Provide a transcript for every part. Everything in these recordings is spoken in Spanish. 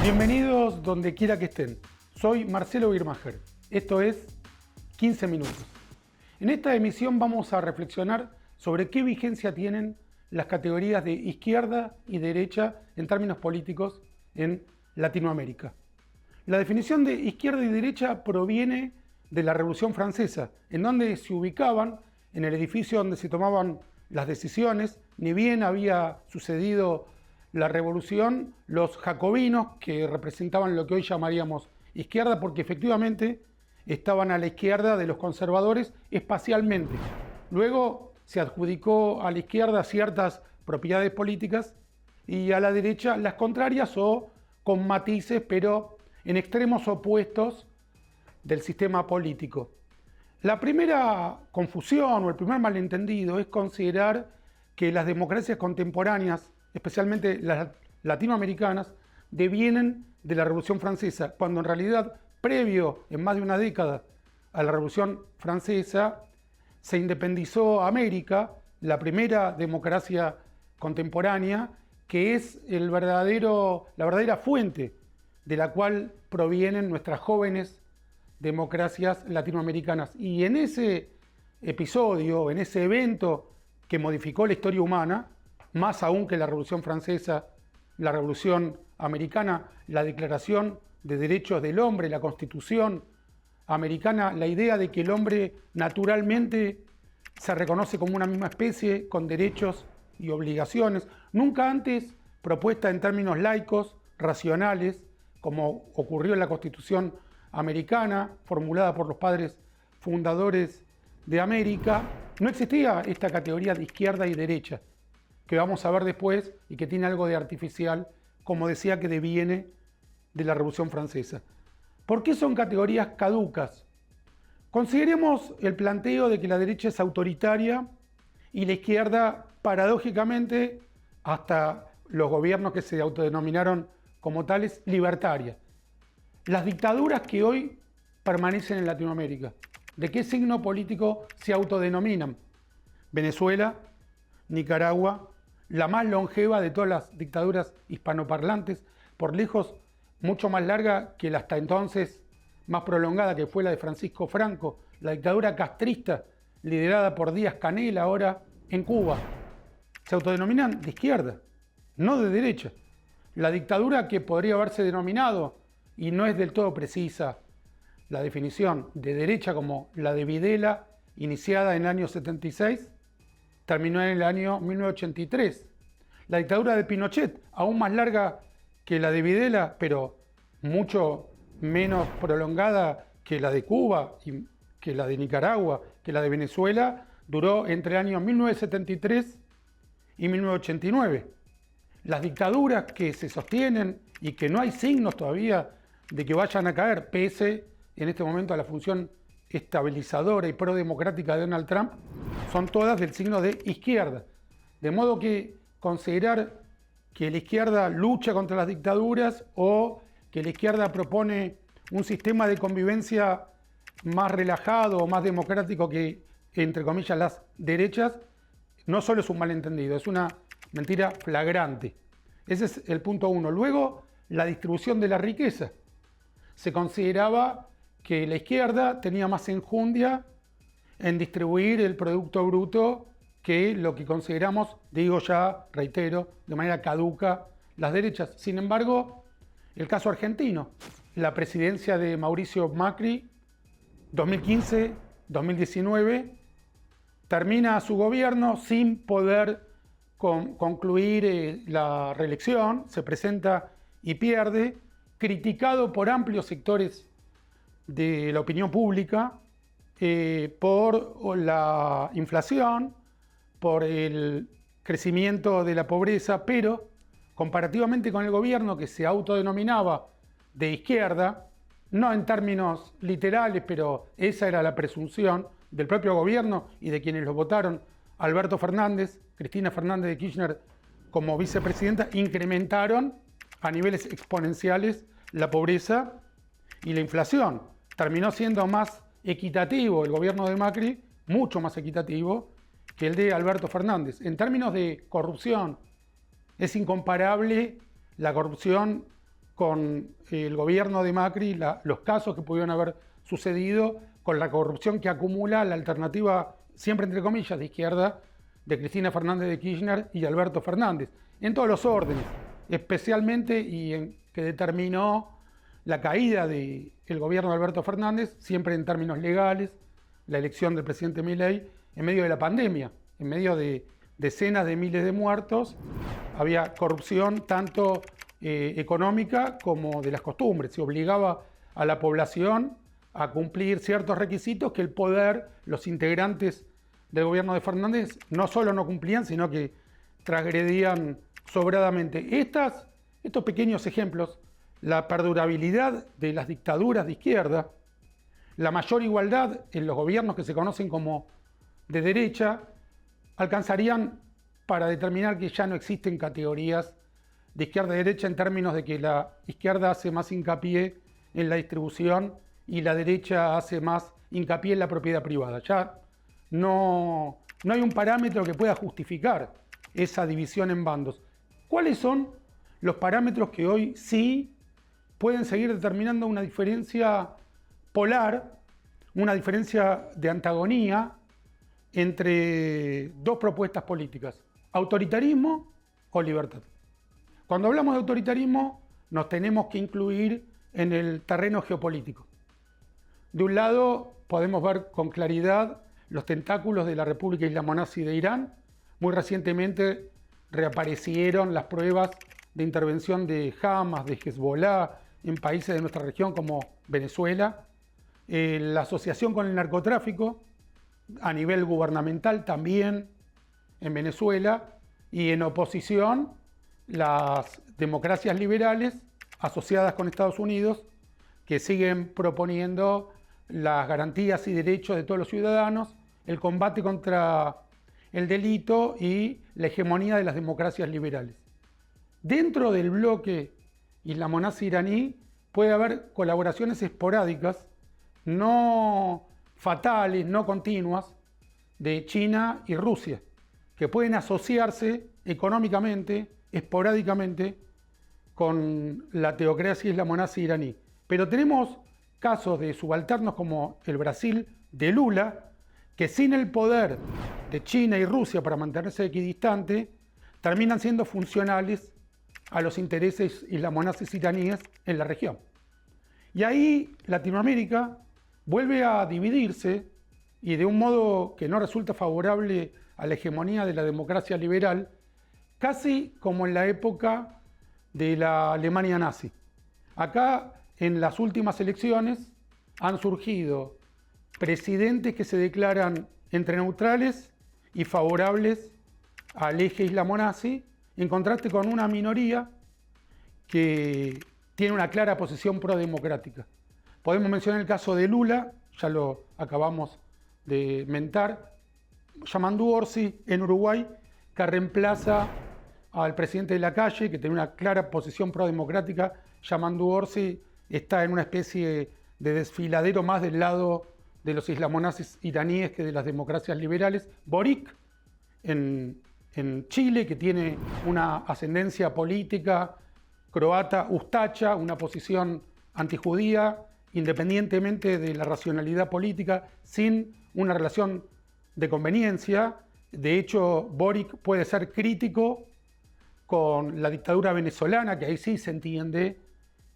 Bienvenidos donde quiera que estén. Soy Marcelo Birmacher. Esto es 15 minutos. En esta emisión vamos a reflexionar sobre qué vigencia tienen las categorías de izquierda y derecha en términos políticos en Latinoamérica. La definición de izquierda y derecha proviene de la Revolución Francesa, en donde se ubicaban en el edificio donde se tomaban las decisiones. Ni bien había sucedido la revolución, los jacobinos, que representaban lo que hoy llamaríamos izquierda, porque efectivamente estaban a la izquierda de los conservadores espacialmente. Luego se adjudicó a la izquierda ciertas propiedades políticas y a la derecha las contrarias o con matices, pero en extremos opuestos del sistema político. La primera confusión o el primer malentendido es considerar que las democracias contemporáneas, especialmente las latinoamericanas, devienen de la Revolución Francesa, cuando en realidad, previo en más de una década a la Revolución Francesa, se independizó América, la primera democracia contemporánea, que es la verdadera fuente de la cual provienen nuestras jóvenes democracias latinoamericanas. Y en ese episodio, en ese evento que modificó la historia humana, más aún que la Revolución Francesa, la Revolución Americana, la Declaración de Derechos del Hombre, la Constitución Americana, la idea de que el hombre naturalmente se reconoce como una misma especie con derechos y obligaciones, nunca antes propuesta en términos laicos, racionales, como ocurrió en la Constitución Americana, formulada por los padres fundadores de América. No existía esta categoría de izquierda y derecha, que vamos a ver después y que tiene algo de artificial, como decía, que deviene de la Revolución Francesa. ¿Por qué son categorías caducas? Consideremos el planteo de que la derecha es autoritaria y la izquierda, paradójicamente, hasta los gobiernos que se autodenominaron como tales, libertaria. Las dictaduras que hoy permanecen en Latinoamérica, ¿de qué signo político se autodenominan? Venezuela, Nicaragua, la más longeva de todas las dictaduras hispanoparlantes, por lejos mucho más larga que la hasta entonces más prolongada, que fue la de Francisco Franco, la dictadura castrista liderada por Díaz-Canel ahora en Cuba. Se autodenominan de izquierda, no de derecha. La dictadura que podría haberse denominado, y no es del todo precisa la definición, de derecha, como la de Videla, iniciada en el año 76, terminó en el año 1983. La dictadura de Pinochet, aún más larga que la de Videla, pero mucho menos prolongada que la de Cuba, y que la de Nicaragua, que la de Venezuela, duró entre el año 1973 y 1989. Las dictaduras que se sostienen y que no hay signos todavía de que vayan a caer, pese en este momento a la función estabilizadora y prodemocrática de Donald Trump, son todas del signo de izquierda. De modo que considerar que la izquierda lucha contra las dictaduras o que la izquierda propone un sistema de convivencia más relajado o más democrático que, entre comillas, las derechas, no solo es un malentendido, es una mentira flagrante. Ese es el punto uno. Luego, la distribución de la riqueza. Se consideraba que la izquierda tenía más enjundia en distribuir el Producto Bruto que lo que consideramos, digo ya, reitero, de manera caduca, las derechas. Sin embargo, el caso argentino, la presidencia de Mauricio Macri, 2015-2019, termina su gobierno sin poder concluir la reelección, se presenta y pierde, criticado por amplios sectores de la opinión pública, por la inflación, por el crecimiento de la pobreza, pero comparativamente con el gobierno que se autodenominaba de izquierda, no en términos literales, pero esa era la presunción del propio gobierno y de quienes lo votaron, Alberto Fernández, Cristina Fernández de Kirchner como vicepresidenta, incrementaron a niveles exponenciales la pobreza y la inflación. Terminó siendo más equitativo el gobierno de Macri, mucho más equitativo que el de Alberto Fernández. En términos de corrupción, es incomparable la corrupción con el gobierno de Macri, los casos que pudieron haber sucedido, con la corrupción que acumula la alternativa, siempre entre comillas, de izquierda, de Cristina Fernández de Kirchner y Alberto Fernández, en todos los órdenes, especialmente que determinó la caída del gobierno de Alberto Fernández, siempre en términos legales, la elección del presidente Milei en medio de la pandemia, en medio de decenas de miles de muertos. Había corrupción tanto económica como de las costumbres. Se obligaba a la población a cumplir ciertos requisitos que el poder, los integrantes del gobierno de Fernández, no solo no cumplían, sino que transgredían sobradamente. Estos pequeños ejemplos, la perdurabilidad de las dictaduras de izquierda, la mayor igualdad en los gobiernos que se conocen como de derecha, alcanzarían para determinar que ya no existen categorías de izquierda y derecha en términos de que la izquierda hace más hincapié en la distribución y la derecha hace más hincapié en la propiedad privada. Ya no hay un parámetro que pueda justificar esa división en bandos. ¿Cuáles son los parámetros que hoy sí pueden seguir determinando una diferencia polar, una diferencia de antagonía entre dos propuestas políticas: autoritarismo o libertad? Cuando hablamos de autoritarismo, nos tenemos que incluir en el terreno geopolítico. De un lado, podemos ver con claridad los tentáculos de la República Islamo-Nazi de Irán. Muy recientemente reaparecieron las pruebas de intervención de Hamas, de Hezbollah, en países de nuestra región como Venezuela. La asociación con el narcotráfico a nivel gubernamental también en Venezuela, y en oposición las democracias liberales asociadas con Estados Unidos, que siguen proponiendo las garantías y derechos de todos los ciudadanos, el combate contra el delito y la hegemonía de las democracias liberales. Dentro del bloque islamo-nazi iraní puede haber colaboraciones esporádicas, no fatales, no continuas, de China y Rusia, que pueden asociarse económicamente, esporádicamente, con la teocracia islamo-nazi iraní. Pero tenemos casos de subalternos como el Brasil de Lula, que sin el poder de China y Rusia para mantenerse equidistante, terminan siendo funcionales a los intereses islamo-nazis iraníes en la región. Y ahí Latinoamérica vuelve a dividirse, y de un modo que no resulta favorable a la hegemonía de la democracia liberal, casi como en la época de la Alemania nazi. Acá, en las últimas elecciones, han surgido presidentes que se declaran entre neutrales y favorables al eje islamo-nazi, en contraste con una minoría que tiene una clara posición prodemocrática. Podemos mencionar el caso de Lula, ya lo acabamos de mentar, Yamandu Orsi en Uruguay, que reemplaza al presidente de Lacalle, que tiene una clara posición prodemocrática. Yamandu Orsi está en una especie de desfiladero más del lado de los islamonazis iraníes que de las democracias liberales. Boric en Chile, que tiene una ascendencia política croata, Ustacha, una posición antijudía, independientemente de la racionalidad política, sin una relación de conveniencia. De hecho, Boric puede ser crítico con la dictadura venezolana, que ahí sí se entiende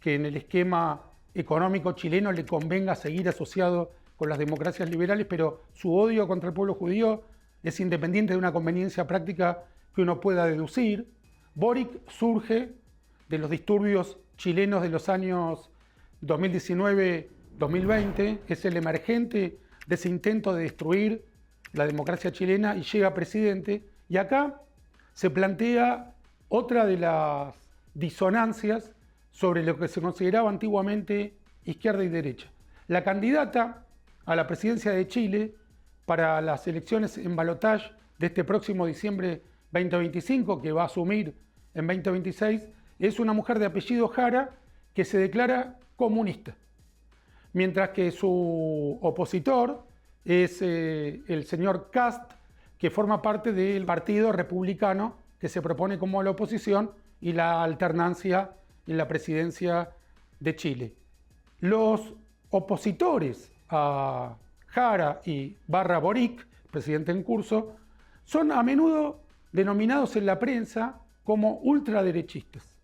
que en el esquema económico chileno le convenga seguir asociado con las democracias liberales, pero su odio contra el pueblo judío es independiente de una conveniencia práctica que uno pueda deducir. Boric surge de los disturbios chilenos de los años 2019-2020, es el emergente de ese intento de destruir la democracia chilena y llega presidente. Y acá se plantea otra de las disonancias sobre lo que se consideraba antiguamente izquierda y derecha. La candidata a la presidencia de Chile para las elecciones en balotaje de este próximo diciembre 2025, que va a asumir en 2026, es una mujer de apellido Jara que se declara comunista, mientras que su opositor es el señor Kast, que forma parte del Partido Republicano, que se propone como la oposición y la alternancia en la presidencia de Chile. Los opositores a Jara y Boric, presidente en curso, son a menudo denominados en la prensa como ultraderechistas.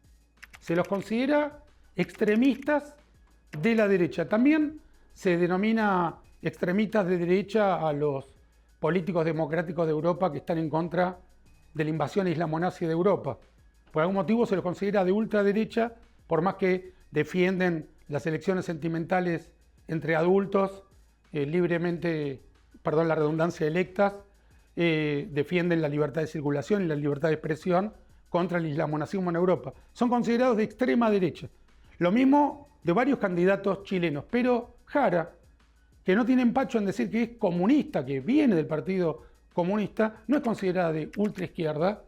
Se los considera extremistas de la derecha. También se denomina extremistas de derecha a los políticos democráticos de Europa que están en contra de la invasión islamonazi de Europa. Por algún motivo se los considera de ultraderecha, por más que defienden las elecciones sentimentales entre adultos libremente, perdón la redundancia, electas, defienden la libertad de circulación y la libertad de expresión contra el islamonicismo en Europa. Son considerados de extrema derecha. Lo mismo de varios candidatos chilenos, pero Jara, que no tiene empacho en decir que es comunista, que viene del Partido Comunista, no es considerada de ultraizquierda,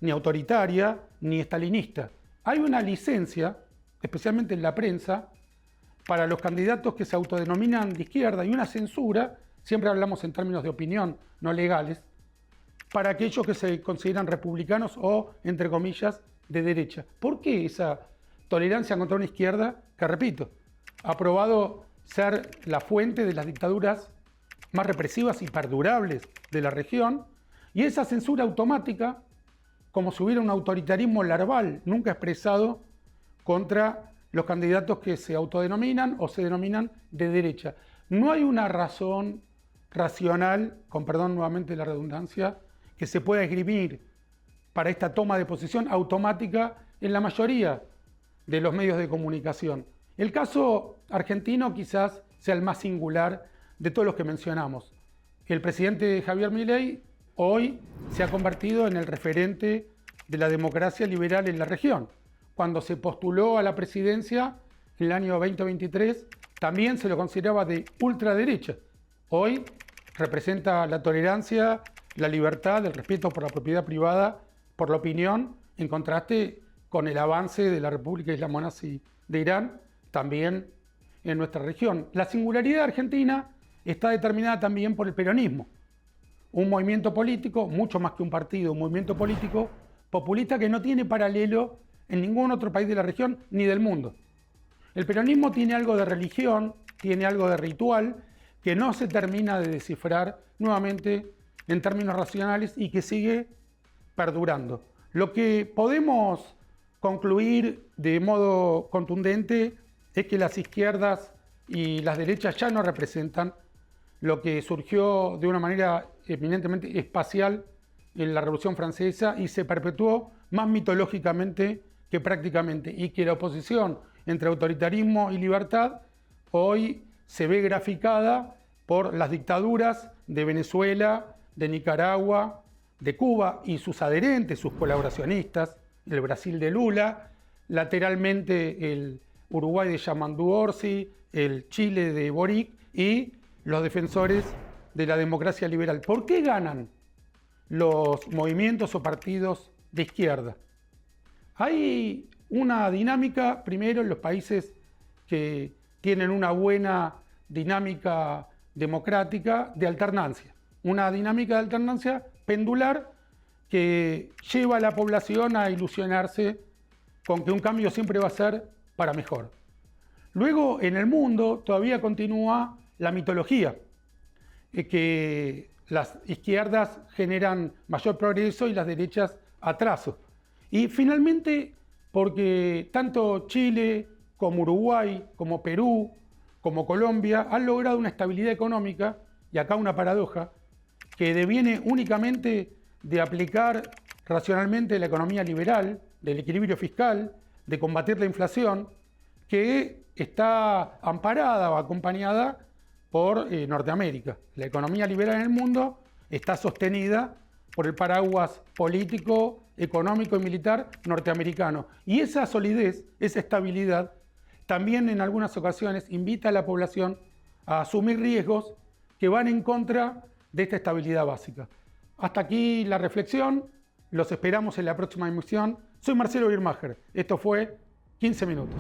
ni autoritaria, ni estalinista. Hay una licencia, especialmente en la prensa, para los candidatos que se autodenominan de izquierda y una censura, siempre hablamos en términos de opinión, no legales, para aquellos que se consideran republicanos o, entre comillas, de derecha. ¿Por qué esa tolerancia contra una izquierda que, repito, ha probado ser la fuente de las dictaduras más represivas y perdurables de la región, y esa censura automática, como si hubiera un autoritarismo larval nunca expresado contra los candidatos que se autodenominan o se denominan de derecha? No hay una razón racional, con perdón nuevamente de la redundancia, que se pueda esgrimir para esta toma de posición automática en la mayoría de los medios de comunicación. El caso argentino quizás sea el más singular de todos los que mencionamos. El presidente Javier Milei hoy se ha convertido en el referente de la democracia liberal en la región. Cuando se postuló a la presidencia en el año 2023, también se lo consideraba de ultraderecha. Hoy representa la tolerancia, la libertad, el respeto por la propiedad privada, por la opinión, en contraste con el avance de la República Islamonazi de Irán, también en nuestra región. La singularidad argentina está determinada también por el peronismo, un movimiento político, mucho más que un partido, un movimiento político populista que no tiene paralelo en ningún otro país de la región ni del mundo. El peronismo tiene algo de religión, tiene algo de ritual, que no se termina de descifrar nuevamente en términos racionales y que sigue perdurando. Lo que podemos concluir de modo contundente es que las izquierdas y las derechas ya no representan lo que surgió de una manera eminentemente espacial en la Revolución Francesa y se perpetuó más mitológicamente que prácticamente, y que la oposición entre autoritarismo y libertad hoy se ve graficada por las dictaduras de Venezuela, de Nicaragua, de Cuba y sus adherentes, sus colaboracionistas, el Brasil de Lula, lateralmente el Uruguay de Yamandu Orsi, el Chile de Boric y los defensores de la democracia liberal. ¿Por qué ganan los movimientos o partidos de izquierda? Hay una dinámica, primero, en los países que tienen una buena dinámica democrática de alternancia. Una dinámica de alternancia pendular que lleva a la población a ilusionarse con que un cambio siempre va a ser para mejor. Luego, en el mundo todavía continúa la mitología, que las izquierdas generan mayor progreso y las derechas atraso. Y finalmente, porque tanto Chile como Uruguay, como Perú, como Colombia han logrado una estabilidad económica, y acá una paradoja, que deviene únicamente de aplicar racionalmente la economía liberal, del equilibrio fiscal, de combatir la inflación, que está amparada o acompañada por Norteamérica. La economía liberal en el mundo está sostenida por el paraguas político, económico y militar norteamericano. Y esa solidez, esa estabilidad, también en algunas ocasiones invita a la población a asumir riesgos que van en contra de esta estabilidad básica. Hasta aquí la reflexión, los esperamos en la próxima emisión. Soy Marcelo Birmacher, esto fue 15 minutos.